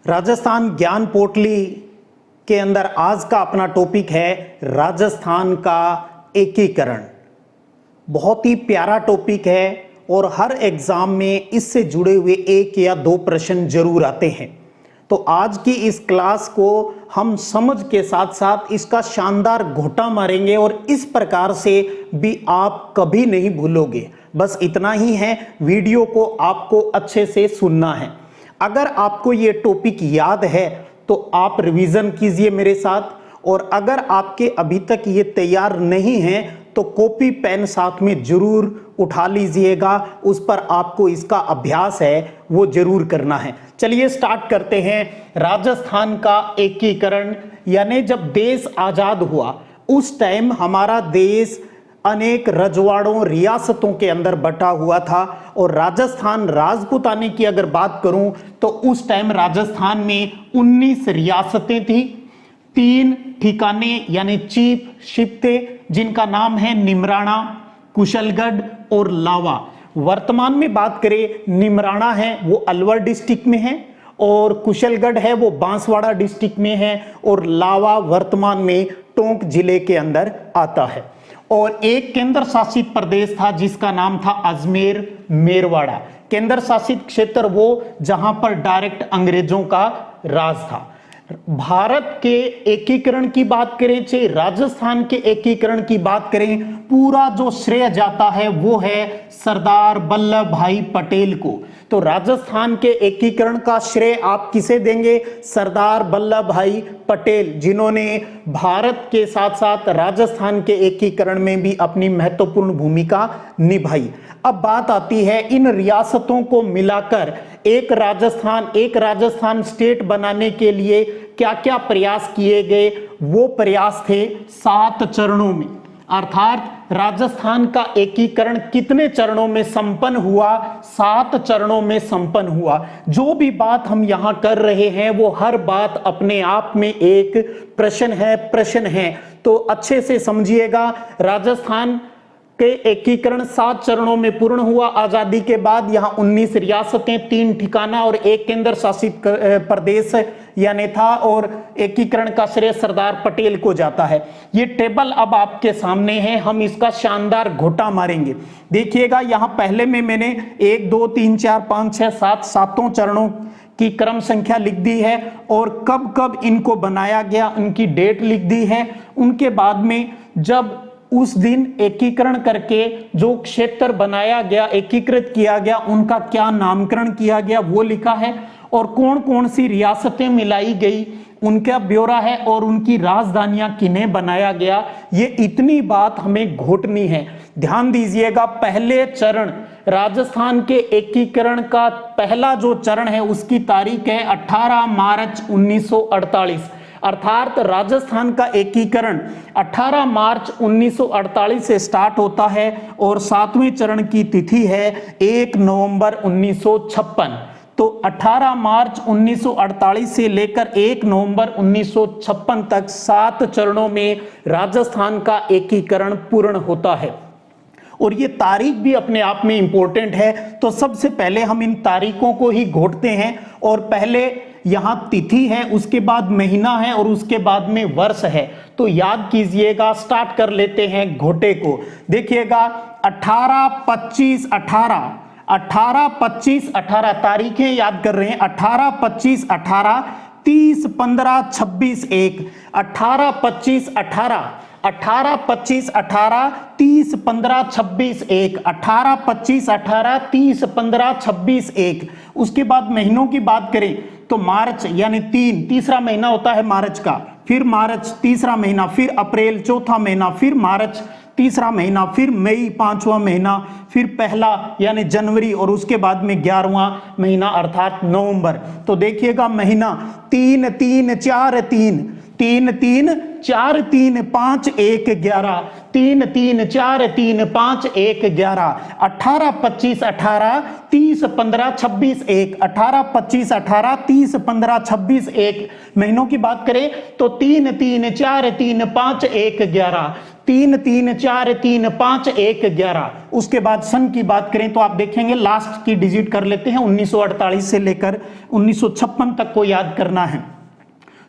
राजस्थान ज्ञान पोटली के अंदर आज का अपना टॉपिक है राजस्थान का एकीकरण। बहुत ही प्यारा टॉपिक है और हर एग्जाम में इससे जुड़े हुए एक या दो प्रश्न जरूर आते हैं। तो आज की इस क्लास को हम समझ के साथ साथ इसका शानदार घोटा मारेंगे और इस प्रकार से भी आप कभी नहीं भूलोगे। बस इतना ही है, वीडियो को आपको अच्छे से सुनना है। अगर आपको ये टॉपिक याद है तो आप रिवीजन कीजिए मेरे साथ, और अगर आपके अभी तक ये तैयार नहीं है तो कॉपी पेन साथ में जरूर उठा लीजिएगा। उस पर आपको इसका अभ्यास है वो जरूर करना है। चलिए स्टार्ट करते हैं। राजस्थान का एकीकरण यानी जब देश आजाद हुआ उस टाइम हमारा देश अनेक रजवाड़ों रियासतों के अंदर बटा हुआ था, और राजस्थान राजपूताने की अगर बात करूं तो उस टाइम राजस्थान में 19 रियासतें थी, 3 ठिकाने यानी चीफ शिप थे जिनका नाम है निमराना, कुशलगढ़ और लावा। वर्तमान में बात करें, निमराना है वो अलवर डिस्ट्रिक्ट में है और कुशलगढ़ है वो बांसवाड़ा डिस्ट्रिक्ट में है, और लावा वर्तमान में टोंक जिले के अंदर आता है। और एक केंद्र शासित प्रदेश था जिसका नाम था अजमेर मेरवाड़ा। केंद्र शासित क्षेत्र वो जहां पर डायरेक्ट अंग्रेजों का राज था। भारत के एकीकरण की बात करें, चाहे राजस्थान के एकीकरण की बात करें, पूरा जो श्रेय जाता है वो है सरदार वल्लभ भाई पटेल को। तो राजस्थान के एकीकरण का श्रेय आप किसे देंगे? सरदार वल्लभ भाई पटेल, जिन्होंने भारत के साथ साथ राजस्थान के एकीकरण में भी अपनी महत्वपूर्ण भूमिका निभाई। अब बात आती है इन रियासतों को मिलाकर एक राजस्थान स्टेट बनाने के लिए क्या क्या प्रयास किए गए। वो प्रयास थे 7 चरणों में, अर्थात राजस्थान का एकीकरण कितने चरणों में संपन्न हुआ? 7 चरणों में संपन्न हुआ। जो भी बात हम यहां कर रहे हैं वो हर बात अपने आप में एक प्रश्न है। तो अच्छे से समझिएगा। राजस्थान के एकीकरण 7 चरणों में पूर्ण हुआ। आजादी के बाद यहां 19 रियासतें, 3 ठिकाना और एक केंद्र शासित प्रदेश यानी था, और एकीकरण का श्रेय सरदार पटेल को जाता है। ये टेबल अब आपके सामने है, हम इसका शानदार घोटा मारेंगे। देखिएगा, यहां पहले में मैंने 1 2 3 4 5 6 7 सातों चरणों की क्रम संख्या लिख दी है और कब कब इनको बनाया गया उनकी डेट लिख दी है। उनके बाद में जब उस दिन एकीकरण करके जो क्षेत्र बनाया गया, एकीकृत किया गया, उनका क्या नामकरण किया गया वो लिखा है, और कौन कौन सी रियासतें मिलाई गई उनका ब्यौरा है, और उनकी राजधानियां किन्हें बनाया गया। ये इतनी बात हमें घोटनी है। ध्यान दीजिएगा, पहले चरण राजस्थान के एकीकरण का पहला जो चरण है उसकी तारीख है 18 मार्च 1948। अर्थात राजस्थान का एकीकरण 18 मार्च 1948 से स्टार्ट होता है और 7वें चरण की तिथि है 1 नवंबर 1956। तो 18 मार्च 1948 से लेकर 1 नवंबर 1956 तक 7 चरणों में राजस्थान का एकीकरण पूर्ण होता है। और ये तारीख भी अपने आप में इंपॉर्टेंट है। तो सबसे पहले हम इन तारीखों को ही घोटते हैं, और पहले यहां तिथि है, उसके बाद महीना है और उसके बाद में वर्ष है। तो याद कीजिएगा, स्टार्ट कर लेते हैं घोटे को। देखिएगा, 18 25 18 तारीखें याद कर रहे हैं। 18 25 18 30 15 26 1 18 25 18 18 25 18 30 15 26 1 18 25 18 30 15 26 1। उसके बाद महीनों की बात करें तो मार्च यानी 3 तीसरा महीना होता है मार्च का, फिर मार्च तीसरा महीना, फिर अप्रैल चौथा महीना, फिर मार्च तीसरा महीना, फिर मई 5वां महीना, फिर पहला यानी जनवरी, और उसके बाद में 11वां महीना अर्थात नवंबर। तो देखिएगा, महीना 3 3 4 3 3 3 4 3 5 1 11 3 3 4 3 5 1 11 18 25 18 30 15 26 1 18 25 18 30 15 26 1। महीनों की बात करें तो 3 3 4 3 5 1 11 3 3 4 3 5 1 11। उसके बाद सन की बात करें तो आप देखेंगे लास्ट की डिजिट कर लेते हैं, 1948 से लेकर 1956 तक को याद करना है।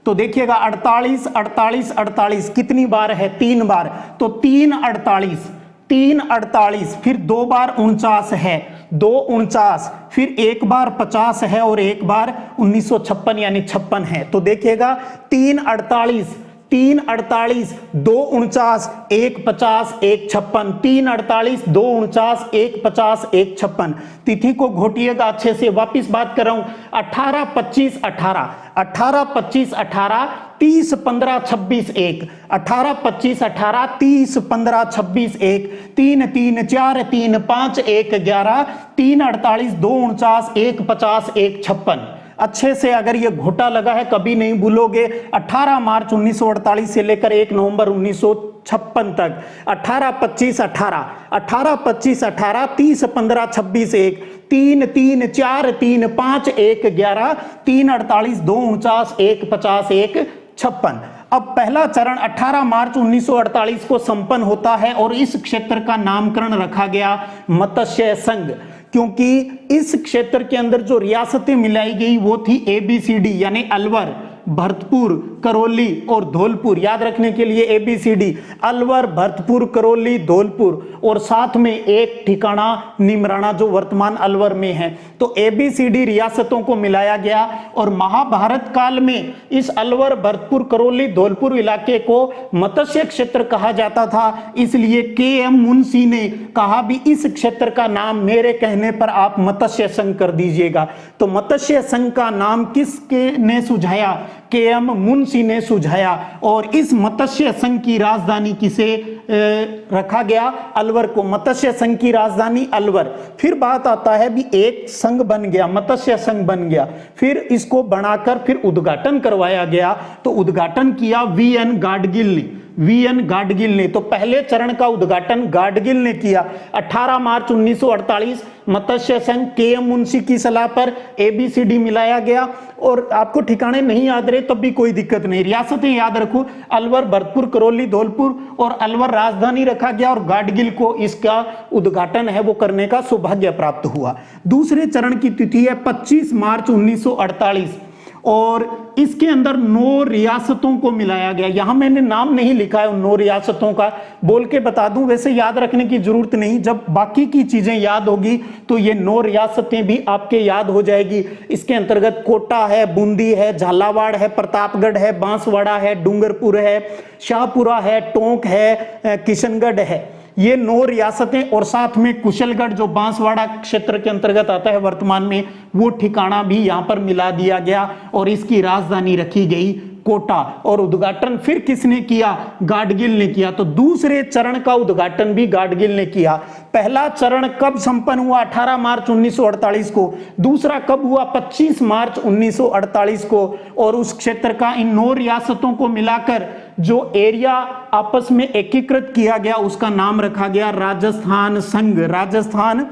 तो देखिएगा 48 48 48 कितनी बार है? 3 बार। तो 3 48 3 48, फिर 2 बार 49 है, 2 49, फिर 1 बार 50 है और 1 बार 1956 यानी 56 है। तो देखिएगा 3 48 3 48 2 49 1 50 1 56, 3 48 2 49 1 50 1 56। तिथि को घोटिएगा अच्छे से। वापिस बात कर रहा हूं, 18 25 18 18 25 18 30 15 26 1 18 25 18 30 15 26 1 3 3 4 3 5 1 11 3 48 2 49 1 50 1 56। अच्छे से अगर ये घोटा लगा है कभी नहीं भूलोगे। 18 मार्च 1948 से लेकर 1 नवंबर 1956 तक 18 25 18 18 25 18 30 15 26 1 3 3 4 3 5 1 11 3 48 2 49 1 50 1 56। अब पहला चरण 18 मार्च 1948 को संपन्न होता है और इस क्षेत्र का नामकरण रखा गया मत्स्य संघ, क्योंकि इस क्षेत्र के अंदर जो रियासतें मिलाई गई वो थी ABCD यानी अलवर, भरतपुर, करौली और धौलपुर। याद रखने के लिए ABCD, अलवर, भरतपुर, करौली, धौलपुर और साथ में एक ठिकाना निमराना जो वर्तमान अलवर में है। तो ABCD रियासतों को मिलाया गया और महाभारत काल में इस अलवर, भरतपुर, करौली, धौलपुर इलाके को मत्स्य क्षेत्र कहा जाता था। इसलिए KM मुंशी ने कहा भी इस क्षेत्र का नाम मेरे कहने पर आप मत्स्य संघ कर दीजिएगा। तो मत्स्य संघ का नाम किसके ने सुझाया? KM मुंशी ने सुझाया। और इस मत्स्य संघ की राजधानी किसे रखा गया? अलवर को। मत्स्य संघ की राजधानी अलवर। फिर बात आता है भी एक संघ बन गया, मत्स्य संघ बन गया, फिर इसको बनाकर फिर उद्घाटन करवाया गया। तो उद्घाटन किया VN गाडगिल ने, VN गाडगिल ने। तो पहले चरण का उद्घाटन गाडगिल ने किया 18 मार्च 1948। मत्स्य संघ KM मुंशी की सलाह पर ABCD मिलाया गया। और आपको ठिकाने नहीं याद रहे तब भी कोई दिक्कत नहीं, रियासतें याद रखो, अलवर, भरतपुर, करौली, धौलपुर और अलवर राजधानी रखा गया और गाडगिल को इसका उद्घाटन है वो करने का सौभाग्य प्राप्त हुआ। दूसरे चरण की तिथि है 25 मार्च 1948 और इसके अंदर 9 रियासतों को मिलाया गया। यहां मैंने नाम नहीं लिखा है उन 9 रियासतों का, बोल के बता दूं, वैसे याद रखने की जरूरत नहीं, जब बाकी की चीजें याद होगी तो ये 9 रियासतें भी आपके याद हो जाएगी। इसके अंतर्गत कोटा है, बूंदी है, झालावाड़ है, प्रतापगढ़ है, बांसवाड़ा है, डूंगरपुर है, शाहपुरा है, टोंक है, किशनगढ़ है। ये 9 रियासतें और साथ में कुशलगढ़ जो बांसवाड़ा क्षेत्र के अंतर्गत आता है वर्तमान में, वो ठिकाना भी यहां पर मिला दिया गया और इसकी राजधानी रखी गई कोटा। और उद्घाटन फिर किसने किया? गाडगिल ने किया। तो दूसरे चरण का उद्घाटन भी गाडगिल ने किया। पहला चरण कब संपन्न हुआ? 18 मार्च 1948 को। दूसरा कब हुआ? 25 मार्च 1948 को। और उस क्षेत्र का इन 9 रियासतों को मिलाकर जो एरिया आपस में एकीकृत किया गया उसका नाम रखा गया राजस्थान संघ। राजस्थान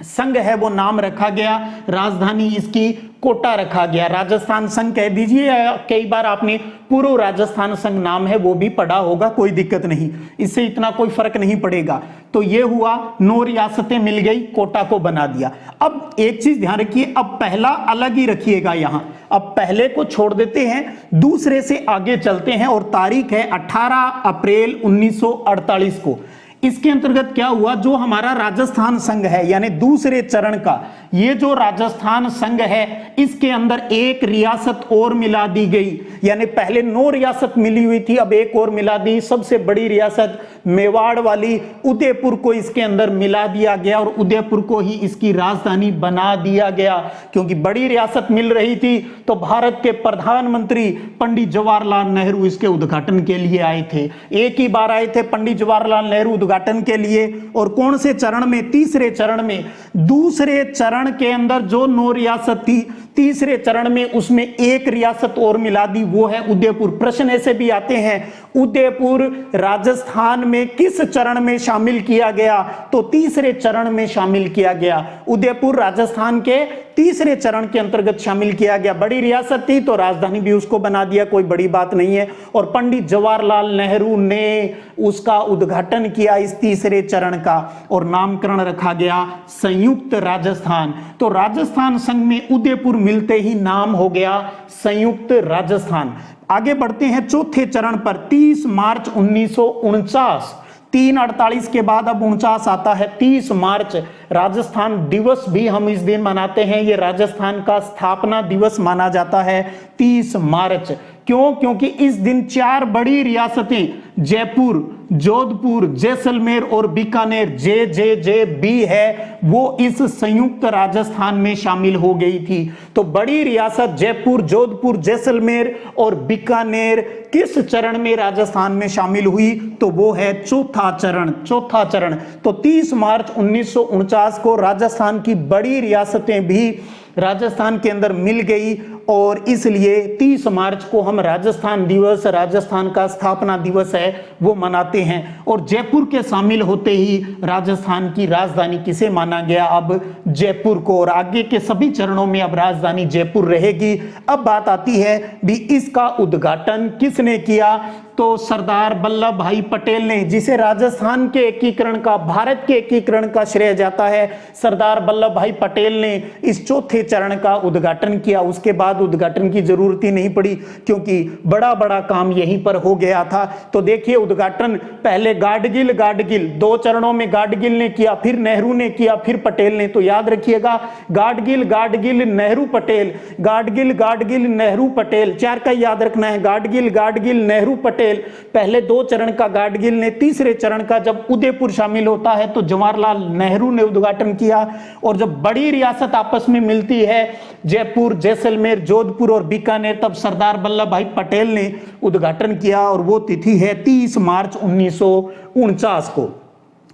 संघ है वो नाम रखा गया, राजधानी इसकी कोटा रखा गया। राजस्थान संघ कह दीजिए, कई बार आपने पूर्व राजस्थान संघ नाम है वो भी पढ़ा होगा, कोई दिक्कत नहीं, इससे इतना कोई फर्क नहीं पड़ेगा। तो ये हुआ, 9 रियासतें मिल गई, कोटा को बना दिया। अब एक चीज ध्यान रखिए, अब पहला अलग ही रखिएगा यहां, अब पहले को छोड़ देते हैं, दूसरे से आगे चलते हैं और तारीख है 18 अप्रैल 1948 को। इसके अंतर्गत क्या हुआ? जो हमारा राजस्थान संघ है यानी दूसरे चरण का, ये जो राजस्थान संघ है इसके अंदर एक रियासत और मिला दी गई। यानी पहले 9 रियासत मिली हुई थी, अब एक और मिला दी। सबसे बड़ी रियासत मेवाड़ वाली उदयपुर को इसके अंदर मिला दिया गया और उदयपुर को ही इसकी राजधानी बना दिया गया। क्योंकि बड़ी रियासत मिल रही थी तो भारत के प्रधानमंत्री पंडित जवाहरलाल नेहरू इसके उद्घाटन के लिए आए थे। एक ही बार आए थे पंडित जवाहरलाल नेहरू उद्घाटन के लिए। और कौन से चरण में? तीसरे चरण में। दूसरे चरण के अंदर जो 9 रियासत थी, तीसरे चरण में उसमें एक रियासत और मिला दी, वो है उदयपुर। प्रश्न ऐसे भी आते हैं, उदयपुर राजस्थान में किस चरण में शामिल किया गया? तो तीसरे चरण में शामिल किया गया। उदयपुर राजस्थान के तीसरे चरण के अंतर्गत शामिल किया गया। बड़ी रियासत थी तो राजधानी भी उसको बना दिया, कोई बड़ी बात नहीं है। और पंडित जवाहरलाल नेहरू ने उसका उद्घाटन किया इस तीसरे चरण का, और नामकरण रखा गया संयुक्त राजस्थान। तो राजस्थान संघ में उदयपुर मिलते ही नाम हो गया संयुक्त राजस्थान। आगे बढ़ते हैं चौथे चरण पर। 30 मार्च 1949, 348 के बाद अब 49 आता है। 30 मार्च राजस्थान दिवस भी हम इस दिन मनाते हैं, ये राजस्थान का स्थापना दिवस माना जाता है 30 मार्च। क्यों? क्योंकि इस दिन 4 बड़ी रियासतें जयपुर, जोधपुर, जैसलमेर और बीकानेर, JJJB है, वो इस संयुक्त राजस्थान में शामिल हो गई थी। तो बड़ी रियासत जयपुर, जोधपुर, जैसलमेर और बीकानेर किस चरण में राजस्थान में शामिल हुई? तो वो है चौथा चरण। चौथा चरण। तो 30 मार्च 1949 को राजस्थान की बड़ी रियासतें भी राजस्थान के अंदर मिल गई, और इसलिए 30 मार्च को हम राजस्थान दिवस, राजस्थान का स्थापना दिवस है, वो मनाते हैं। और जयपुर के शामिल होते ही राजस्थान की राजधानी किसे माना गया? अब जयपुर को। और आगे के सभी चरणों में अब राजधानी जयपुर रहेगी। अब बात आती है भी इसका उद्घाटन किसने किया? तो सरदार वल्लभ भाई पटेल ने, जिसे राजस्थान के एकीकरण का, भारत के एकीकरण का श्रेय जाता है। सरदार वल्लभ भाई पटेल ने इस चौथे चरण का उद्घाटन किया। उसके बाद उद्घाटन की जरूरत ही नहीं पड़ी, क्योंकि बड़ा बड़ा काम यहीं पर हो गया था। तो देखिए उद्घाटन पहले गाडगिल 2 चरणों में गाडगिल ने किया, फिर नेहरू ने किया, फिर पटेल ने। तो याद रखिएगा, गाडगिल नेहरू पटेल, गाडगिल नेहरू पटेल, 4 का याद रखना है। गाडगिल नेहरू पटेल। पहले 2 चरण का गाडगिल ने, तीसरे चरण का जब उदयपुर शामिल होता है तो जवाहरलाल नेहरू ने उद्घाटन किया। और जब बड़ी रियासत आपस में मिलती है, जयपुर, जैसलमेर, जोधपुर और बीकानेर, तब सरदार वल्लभ भाई पटेल ने उद्घाटन किया, और वो तिथि है 30 मार्च 1949 को।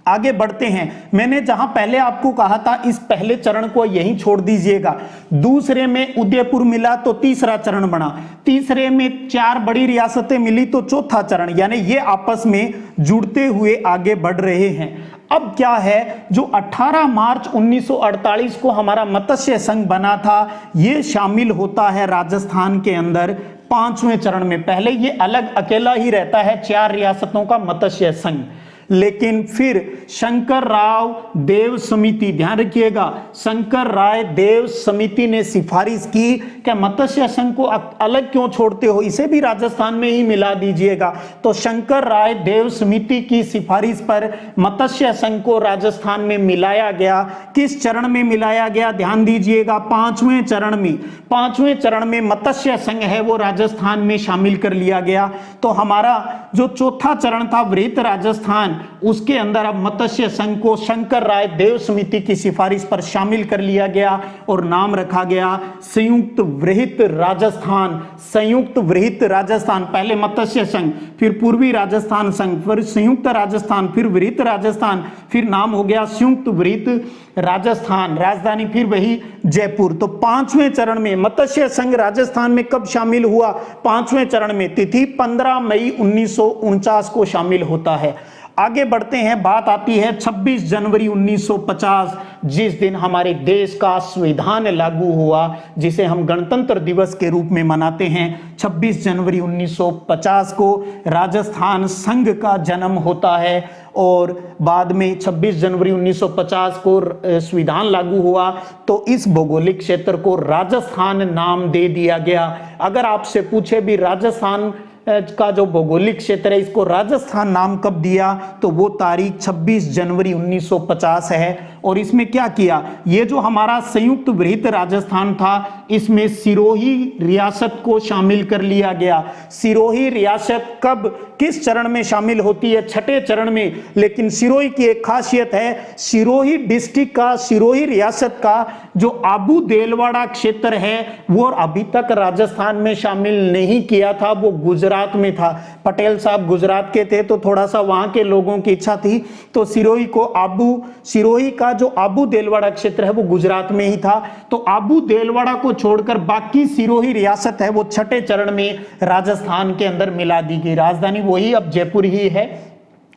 आगे बढ़ते हैं। मैंने जहां पहले आपको कहा था इस पहले चरण को यहीं छोड़ दीजिएगा। दूसरे में उदयपुर मिला तो तीसरा चरण बना, तीसरे में 4 बड़ी रियासतें मिली तो चौथा चरण, यानी ये आपस में जुड़ते हुए आगे बढ़ रहे हैं। अब क्या है, जो 18 मार्च 1948 को हमारा मत्स्य संघ बना था, ये शामिल होता है राजस्थान के अंदर 5वें चरण में। पहले ये अलग अकेला ही रहता है 4 रियासतों का मत्स्य संघ, लेकिन फिर शंकर राव देव समिति, ध्यान रखिएगा, शंकर राय देव समिति ने सिफारिश की कि मत्स्य संघ को अलग क्यों छोड़ते हो, इसे भी राजस्थान में ही मिला दीजिएगा। तो शंकर राय देव समिति की सिफारिश पर मत्स्य संघ को राजस्थान में मिलाया गया। किस चरण में मिलाया गया? ध्यान दीजिएगा, 5वें चरण में। 5वें चरण में मत्स्य संघ है वो राजस्थान में शामिल कर लिया गया। तो हमारा जो चौथा चरण था वृहत राजस्थान, उसके अंदर अब मत्स्य संघ को शंकर राय देव समिति की सिफारिश पर शामिल कर लिया गया और नाम रखा गया संयुक्त वृहत राजस्थान। संयुक्त वृहत राजस्थान, पहले मत्स्य संघ, फिर पूर्वी राजस्थान संघ, फिर संयुक्त राजस्थान, फिर वृहत राजस्थान, फिर नाम हो गया संयुक्त वृहत राजस्थान। राजधानी फिर वही जयपुर। तो 5वें चरण में मत्स्य संघ राजस्थान में कब शामिल हुआ? 5वें चरण में। तिथि 15 मई 1949 को शामिल होता है। आगे बढ़ते हैं। बात आती है 26 जनवरी 1950, जिस दिन हमारे देश का संविधान लागू हुआ, जिसे हम गणतंत्र दिवस के रूप में मनाते हैं। 26 जनवरी 1950 को राजस्थान संघ का जन्म होता है, और बाद में 26 जनवरी 1950 को संविधान लागू हुआ, तो इस भौगोलिक क्षेत्र को राजस्थान नाम दे दिया गया। अगर आपसे पूछे भी राजस्थान का जो भौगोलिक क्षेत्र है इसको राजस्थान नाम कब दिया, तो वो तारीख 26 जनवरी 1950 है। और इसमें क्या किया, ये जो हमारा संयुक्त वृहत राजस्थान था, इसमें सिरोही रियासत को शामिल कर लिया गया। सिरोही रियासत कब, किस चरण में शामिल होती है? 6ठे चरण में। लेकिन सिरोही की एक खासियत है, सिरोही डिस्ट्रिक्ट का, सिरोही रियासत का जो आबू देलवाड़ा क्षेत्र है वो अभी तक राजस्थान में शामिल नहीं किया था, वो गुजरात में था। पटेल साहब गुजरात के थे, तो थोड़ा सा वहां के लोगों की इच्छा थी, तो सिरोही को सिरोही का जो आबू देलवाड़ा क्षेत्र है वो गुजरात में ही था। तो आबू देलवाड़ा को छोड़कर बाकी सिरोही रियासत है वो 6ठे चरण में राजस्थान के अंदर मिला दी गई। राजधानी वही अब जयपुर ही है,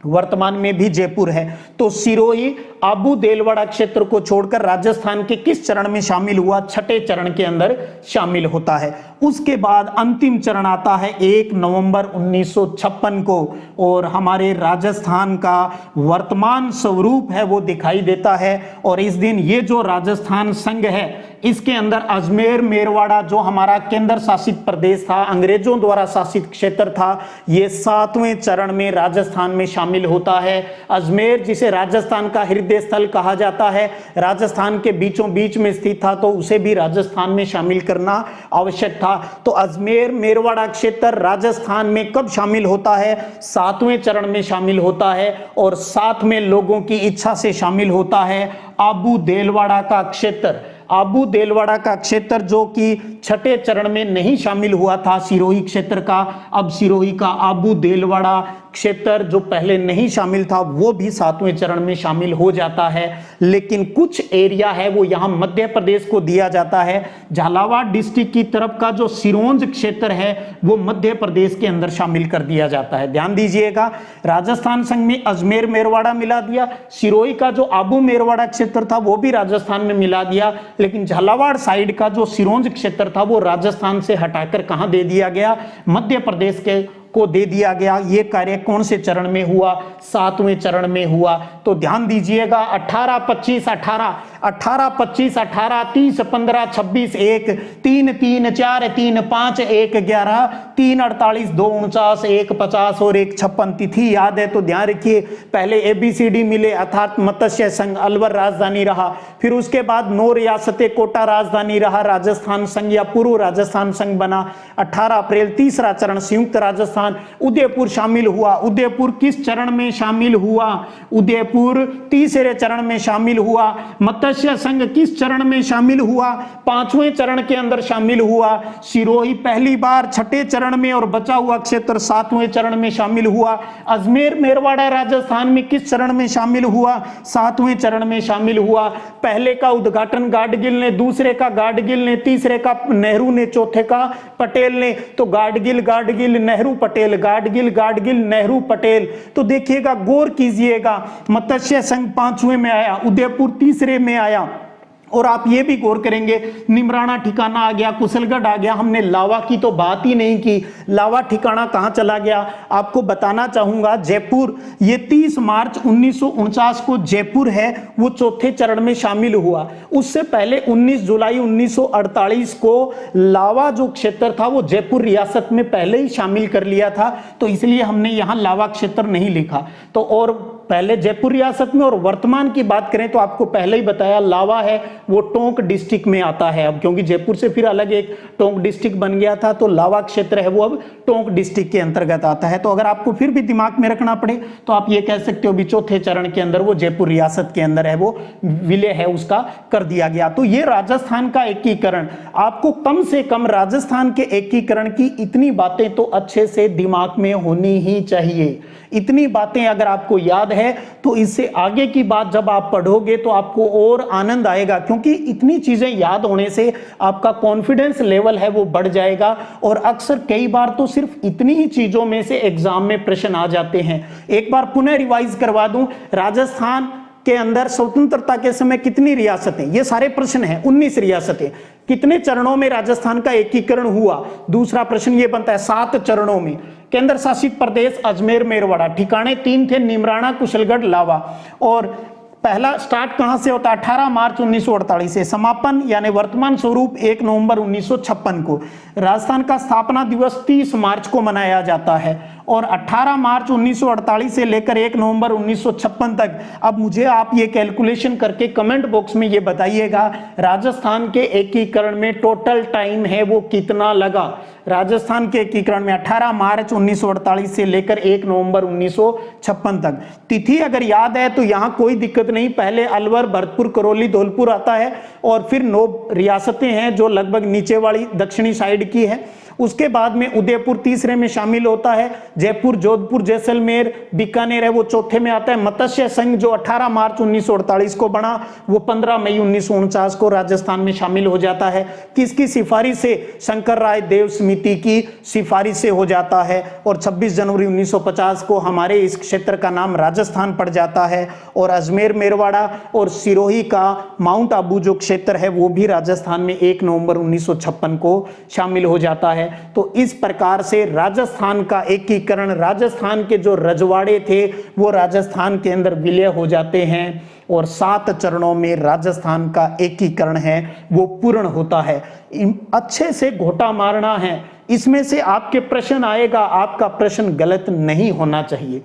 वर्तमान में भी जयपुर है। तो सिरोही आबू देलवाड़ा क्षेत्र को छोड़कर राजस्थान के किस चरण में शामिल हुआ? छठे चरण के अंदर शामिल होता है। उसके बाद अंतिम चरण आता है 1 नवंबर 1956 को, और हमारे राजस्थान का वर्तमान स्वरूप है वो दिखाई देता है। और इस दिन ये जो राजस्थान संघ है इसके अंदर अजमेर मेरवाड़ा जो हमारा केंद्र शासित प्रदेश था, अंग्रेजों द्वारा शासित क्षेत्र था, ये 7वें चरण में राजस्थान में शामिल होता है। अजमेर जिसे राजस्थान का हृदय स्थल कहा जाता है, राजस्थान के बीचों बीच में स्थित था, तो उसे भी राजस्थान में शामिल करना आवश्यक था। तो अजमेर मेरवाड़ा क्षेत्र राजस्थान में कब शामिल होता है? 7वें चरण में शामिल होता है, और साथ में लोगों की इच्छा से शामिल होता है आबू देलवाड़ा का क्षेत्र। आबू देलवाड़ा का क्षेत्र जो कि छठे चरण में नहीं शामिल हुआ था सिरोही क्षेत्र का, अब सिरोही का आबू देलवाड़ा क्षेत्र जो पहले नहीं शामिल था वो भी 7वें चरण में शामिल हो जाता है। लेकिन कुछ एरिया है वो यहाँ मध्य प्रदेश को दिया जाता है। झालावाड़ डिस्ट्रिक्ट की तरफ का जो सिरोंज क्षेत्र है वो मध्य प्रदेश के अंदर शामिल कर दिया जाता है। ध्यान दीजिएगा, राजस्थान संघ में अजमेर मेरवाड़ा मिला दिया, सिरोही का जो आबू मेरवाड़ा क्षेत्र था वो भी राजस्थान में मिला दिया, लेकिन झालावाड़ साइड का जो सिरोंज क्षेत्र था वो राजस्थान से हटाकर कहां दे दिया गया? मध्य प्रदेश के को दे दिया गया। ये कार्य कौन से चरण में हुआ? 7वें चरण में हुआ। तो ध्यान दीजिएगा 18 25 18 18 25 18 30 15 26 1 3 3 4 3 5 1 11 3 48 2 49 1 50 और 1 56 तिथि याद है तो ध्यान रखिए। पहले ABCD मिले अर्थात मत्स्य संघ अलवर राजधानी रहा, फिर उसके बाद 9 रियासतें कोटा राजधानी रहा, राजस्थान संघ या पूर्व राजस्थान संघ बना। 18 अप्रैल तीसरा चरण संयुक्त राजस्थान, उदयपुर शामिल हुआ। उदयपुर किस चरण में शामिल हुआ? उदयपुर तीसरे चरण में शामिल हुआ। मत्स्य संघ किस चरण में शामिल हुआ? 5वें चरण के अंदर शामिल हुआ। सिरोही पहली बार छठे चरण में और बचा हुआ क्षेत्र 7वें चरण में शामिल हुआ। अजमेर मेरवाड़ा राजस्थान में किस चरण में शामिल हुआ? 7वें चरण में शामिल हुआ। पहले का उद्घाटन गाडगिल ने, दूसरे का गाडगिल ने, तीसरे का नेहरू ने, चौथे का पटेल ने। तो गाडगिल गाडगिल नेहरू पटेल, गाडगिल गाडगिल नेहरू पटेल। तो देखिएगा, गौर कीजिएगा, मत्स्य संघ 5वें में आया, उदयपुर तीसरे में आया। और आप ये भी गौर करेंगे निमराना ठिकाना आ गया, कुशलगढ़ आ गया। हमने लावा की तो बात ही नहीं की, लावा ठिकाना कहां चला गया? आपको बताना चाहूंगा जयपुर। ये 30 मार्च 1949 को जयपुर है वो चौथे चरण में शामिल हुआ। उससे पहले 19 जुलाई 1948 को लावा जो क्षेत्र था वो जयपुर रियासत में पहले ही शामिल कर लिया था, तो इसलिए हमने यहां लावा क्षेत्र नहीं लिखा। तो और पहले जयपुर रियासत में, और वर्तमान की बात करें तो आपको पहले ही बताया लावा है वो टोंक डिस्ट्रिक्ट में आता है। अब क्योंकि जयपुर से फिर अलग एक टोंक डिस्ट्रिक्ट बन गया था, तो लावा क्षेत्र है वो अब टोंक डिस्ट्रिक्ट के अंतर्गत आता है। तो अगर आपको फिर भी दिमाग में रखना पड़े तो आप ये कह सकते हो भी चौथे चरण के अंदर वो जयपुर रियासत के अंदर है, वो विलय है उसका कर दिया गया। तो ये राजस्थान का एकीकरण, आपको कम से कम राजस्थान के एकीकरण की इतनी बातें तो अच्छे से दिमाग में होनी ही चाहिए। इतनी बातें अगर आपको याद है तो इससे आगे की बात जब आप पढ़ोगे तो आपको और आनंद आएगा, क्योंकि इतनी चीजें याद होने से आपका कॉन्फिडेंस लेवल है वो बढ़ जाएगा। और अक्सर कई बार तो सिर्फ इतनी ही चीजों में से एग्जाम में प्रश्न आ जाते हैं। एक बार पुनः रिवाइज करवा दूं, राजस्थान के अंदर स्वतंत्रता के समय कितनी रियासतें? ये सारे प्रश्न हैं। 19 रियासतें। कितने चरणों में राजस्थान का एकीकरण हुआ? दूसरा प्रश्न ये बनता है 7 चरणों में। केंद्र शासित प्रदेश अजमेर मेरवाड़ा, ठिकाने 3 थे, निमराना, कुशलगढ़, लावा। और पहला स्टार्ट कहां से होता है? 18 मार्च 1948 से। समापन यानी वर्तमान स्वरूप 1 नवंबर 1956 को। राजस्थान का स्थापना दिवस 30 मार्च को मनाया जाता है। और 18 मार्च 1948 से लेकर 1 नवंबर 1956 तक। अब मुझे आप ये कैलकुलेशन करके कमेंट बॉक्स में ये बताइएगा, राजस्थान के एकीकरण में टोटल टाइम है वो कितना लगा? राजस्थान के एकीकरण में 18 मार्च 1948 से लेकर 1 नवंबर 1956 तक। तिथि अगर याद है तो यहां कोई दिक्कत नहीं, पहले अलवर, भरतपुर, करौली, धौलपुर आता है, और फिर 9 रियासतें हैं जो लगभग नीचे वाली दक्षिणी साइड की है। उसके बाद में उदयपुर तीसरे में शामिल होता है, जयपुर, जोधपुर, जैसलमेर, बीकानेर है वो चौथे में आता है। मत्स्य संघ जो 18 मार्च 1948 को बना वो 15 मई 1949 को राजस्थान में शामिल हो जाता है। किसकी सिफारिश से? शंकर राय देव समिति की सिफारिश से हो जाता है। और 26 जनवरी 1950 को हमारे इस क्षेत्र का नाम राजस्थान पड़ जाता है। और अजमेर, मेरवाड़ा और सिरोही का माउंट आबू जो क्षेत्र है वो भी राजस्थान में 1 नवंबर 1956 को शामिल हो जाता है। तो इस प्रकार से राजस्थान का एकीकरण, राजस्थान के जो रजवाड़े थे वो राजस्थान के अंदर विलय हो जाते हैं और 7 चरणों में राजस्थान का एकीकरण है वो पूर्ण होता है। अच्छे से घोटा मारना है, इसमें से आपके प्रश्न आएगा, आपका प्रश्न गलत नहीं होना चाहिए।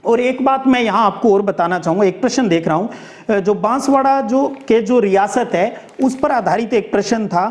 और एक बात मैं यहाँ आपको और बताना चाहूँगा, एक प्रश्न देख रहा हूँ जो बांसवाड़ा जो रियासत है उस पर आधारित एक प्रश्न था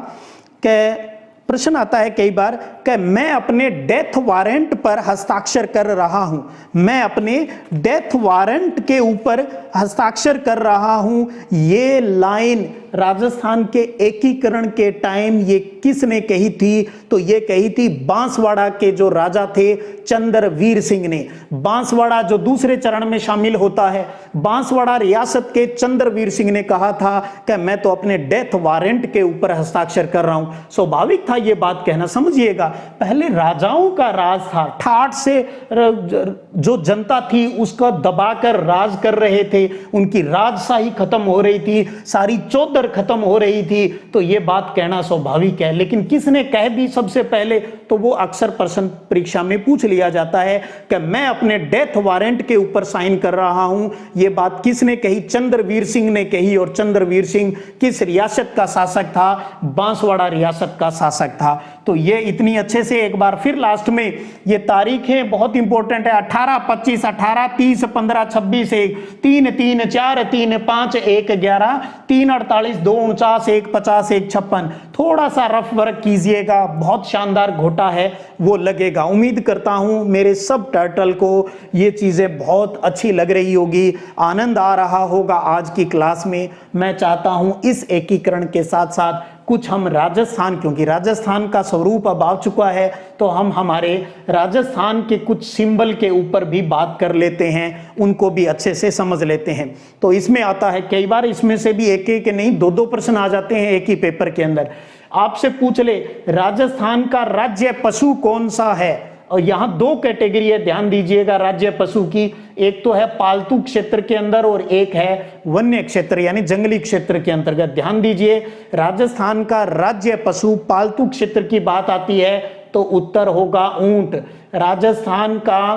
कि प्रश्न आता है कई बार कि मैं अपने डेथ वारंट पर हस्ताक्षर कर रहा हूं, मैं अपने डेथ वारंट के ऊपर हस्ताक्षर कर रहा हूं, ये लाइन राजस्थान के एकीकरण के टाइम ये किसने कही थी? तो ये कही थी बांसवाड़ा के जो राजा थे चंद्रवीर सिंह ने। बांसवाड़ा जो दूसरे चरण में शामिल होता है, बांसवाड़ा रियासत के चंद्रवीर सिंह ने कहा था कि मैं तो अपने डेथ वारंट के ऊपर हस्ताक्षर कर रहा हूं। स्वाभाविक था ये बात कहना, समझिएगा पहले राजाओं का राज था, ठाठ से जो जनता थी उसका दबाकर राज कर रहे थे, उनकी राजशाही खत्म हो रही थी, सारी चौधर खत्म हो रही थी, तो ये बात कहना स्वाभाविक है। लेकिन किसने कह दी सबसे पहले? तो वो अक्सर प्रश्न परीक्षा में पूछ लिया जाता है कि मैं अपने डेथ वारंट के ऊपर साइन कर रहा हूं, ये बात किसने कही? चंद्रवीर सिंह ने कही। और चंद्रवीर सिंह किस रियासत का शासक था? बांसवाड़ा रियासत का शासक था। तो ये इतनी अच्छे से एक बार फिर लास्ट में ये तारीखें बहुत इंपॉर्टेंट है, 18, 25, 18, 30, 15, 26, 1, 3, 3, 4, 3, 5, 1, 11, 3, 48, 2, 49, 1, 50, 1, 56। थोड़ा सा रफ वर्क कीजिएगा, बहुत शानदार घोटा है वो लगेगा। उम्मीद करता हूं मेरे सब टाइटल को ये चीजें बहुत अच्छी लग रही होगी, आनंद आ रहा होगा आज की क्लास में। मैं चाहता हूं इस एकीकरण के साथ साथ कुछ हम राजस्थान, क्योंकि राजस्थान का स्वरूप अब आ चुका है, तो हम हमारे राजस्थान के कुछ सिंबल के ऊपर भी बात कर लेते हैं, उनको भी अच्छे से समझ लेते हैं। तो इसमें आता है कई बार इसमें से भी एक एक नहीं 2-2 प्रश्न आ जाते हैं एक ही पेपर के अंदर। आपसे पूछ ले राजस्थान का राज्य पशु कौन सा है? और यहाँ 2 कैटेगरी है, ध्यान दीजिएगा राज्य पशु की। एक तो है पालतू क्षेत्र के अंदर और एक है वन्य क्षेत्र यानी जंगली क्षेत्र के अंतर्गत। ध्यान दीजिए, राजस्थान का राज्य पशु पालतू क्षेत्र की बात आती है तो उत्तर होगा ऊंट। राजस्थान का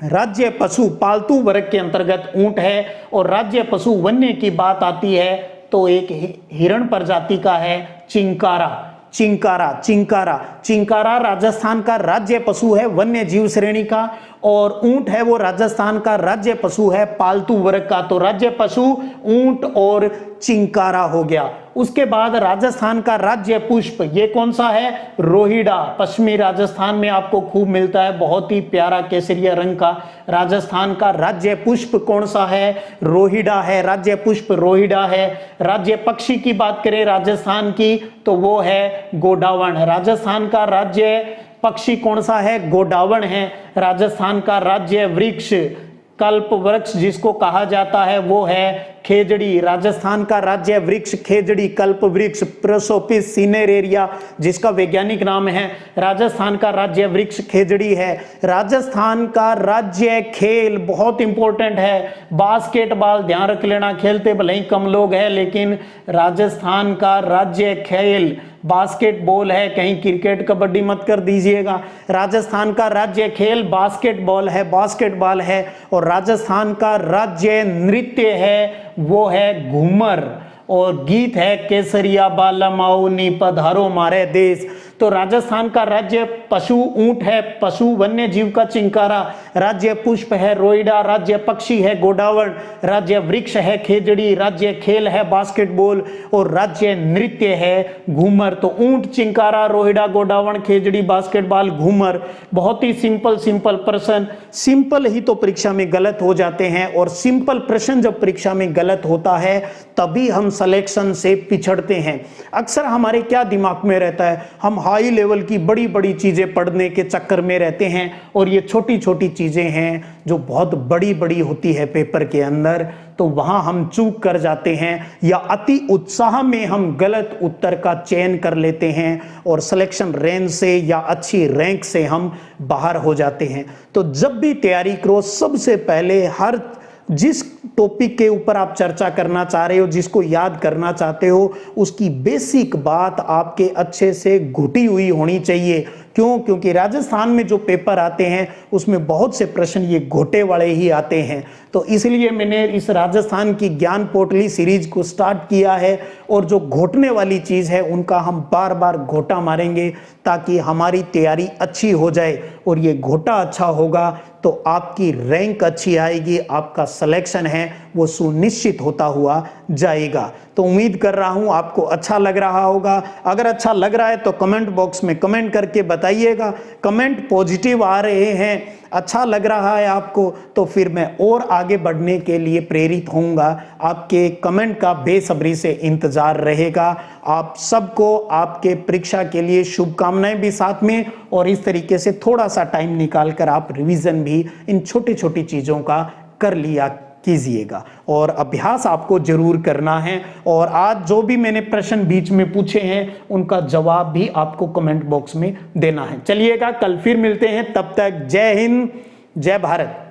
राज्य पशु पालतू वर्ग के अंतर्गत ऊंट है। और राज्य पशु वन्य की बात आती है तो एक हिरण प्रजाति का है चिंकारा। चिंकारा चिंकारा चिंकारा राजस्थान का राज्य पशु है वन्य जीव श्रेणी का, और ऊंट है वो राजस्थान का राज्य पशु है पालतू वर्ग का। तो राज्य पशु ऊंट और चिंकारा हो गया। उसके बाद राजस्थान का राज्य पुष्प ये कौन सा है? रोहिड़ा। पश्चिमी राजस्थान में आपको खूब मिलता है, बहुत ही प्यारा केसरिया रंग का। राजस्थान का राज्य पुष्प कौन सा है? रोहिड़ा है, राज्य पुष्प रोहिड़ा है। राज्य पक्षी की बात करें राजस्थान की तो वो है गोडावण। राजस्थान का राज्य पक्षी कौन सा है? गोडावण है। राजस्थान का राज्य वृक्ष कल्प वृक्ष जिसको कहा जाता है वो है खेजड़ी। राजस्थान का राज्य वृक्ष खेजड़ी कल्प वृक्ष प्रोसोपिस सिनेरेरिया जिसका वैज्ञानिक नाम है। राजस्थान का राज्य वृक्ष खेजड़ी है। राजस्थान का राज्य खेल बहुत इंपॉर्टेंट है, बास्केटबॉल। ध्यान रख लेना, खेलते भले ही कम लोग हैं लेकिन राजस्थान का राज्य खेल बास्केटबॉल है, कहीं क्रिकेट कबड्डी मत कर दीजिएगा। राजस्थान का राज्य खेल बास्केटबॉल है, बास्केटबॉल है। और राजस्थान का राज्य नृत्य है वो है घूमर, और गीत है केसरिया बालम आओ नी पधारो मारे देश। तो राजस्थान का राज्य पशु ऊंट है, पशु वन्य जीव का चिंकारा। राज्य पुष्प है रोइडा, राज्य पक्षी है गोडावण, राज्य वृक्ष है खेजड़ी, राज्य खेल है बास्केटबॉल और राज्य नृत्य है घूमर। तो ऊंट, चिंकारा, रोहिड़ा, गोडावण, खेजड़ी, बास्केटबॉल, घूमर। बहुत ही सिंपल प्रश्न। सिंपल ही तो परीक्षा में गलत हो जाते हैं, और सिंपल प्रश्न जब परीक्षा में गलत होता है तभी हम सिलेक्शन से पिछड़ते हैं। अक्सर हमारे क्या दिमाग में रहता है, हम हाई लेवल की बड़ी बड़ी चीज़ें पढ़ने के चक्कर में रहते हैं और ये छोटी छोटी चीज़ें हैं जो बहुत बड़ी बड़ी होती है पेपर के अंदर, तो वहाँ हम चूक कर जाते हैं या अति उत्साह में हम गलत उत्तर का चयन कर लेते हैं और सिलेक्शन रेंज से या अच्छी रैंक से हम बाहर हो जाते हैं। तो जब भी तैयारी करो, सबसे पहले हर जिस टॉपिक के ऊपर आप चर्चा करना चाह रहे हो, जिसको याद करना चाहते हो, उसकी बेसिक बात आपके अच्छे से घुटी हुई होनी चाहिए। क्यों? क्योंकि राजस्थान में जो पेपर आते हैं उसमें बहुत से प्रश्न ये घोटे वाले ही आते हैं। तो इसलिए मैंने इस राजस्थान की ज्ञान पोटली सीरीज को स्टार्ट किया है और जो घोटने वाली चीज़ है उनका हम बार बार घोटा मारेंगे ताकि हमारी तैयारी अच्छी हो जाए, और ये घोटा अच्छा होगा तो आपकी रैंक अच्छी आएगी, आपका सिलेक्शन है वो सुनिश्चित होता हुआ जाएगा। तो उम्मीद कर रहा हूं आपको अच्छा लग रहा होगा। अगर अच्छा लग रहा है तो कमेंट बॉक्स में कमेंट करके बताइएगा। कमेंट पॉजिटिव आ रहे हैं, अच्छा लग रहा है आपको, तो फिर मैं और आगे बढ़ने के लिए प्रेरित होऊंगा। आपके कमेंट का बेसब्री से इंतजार रहेगा। आप सबको आपके परीक्षा के लिए शुभकामनाएं भी साथ में, और इस तरीके से थोड़ा सा टाइम निकाल कर आप रिवीजन भी इन छोटी छोटी चीज़ों का कर लिया कीजिएगा, और अभ्यास आपको जरूर करना है। और आज जो भी मैंने प्रश्न बीच में पूछे हैं उनका जवाब भी आपको कमेंट बॉक्स में देना है। चलिएगा, कल फिर मिलते हैं, तब तक जय हिंद, जय भारत।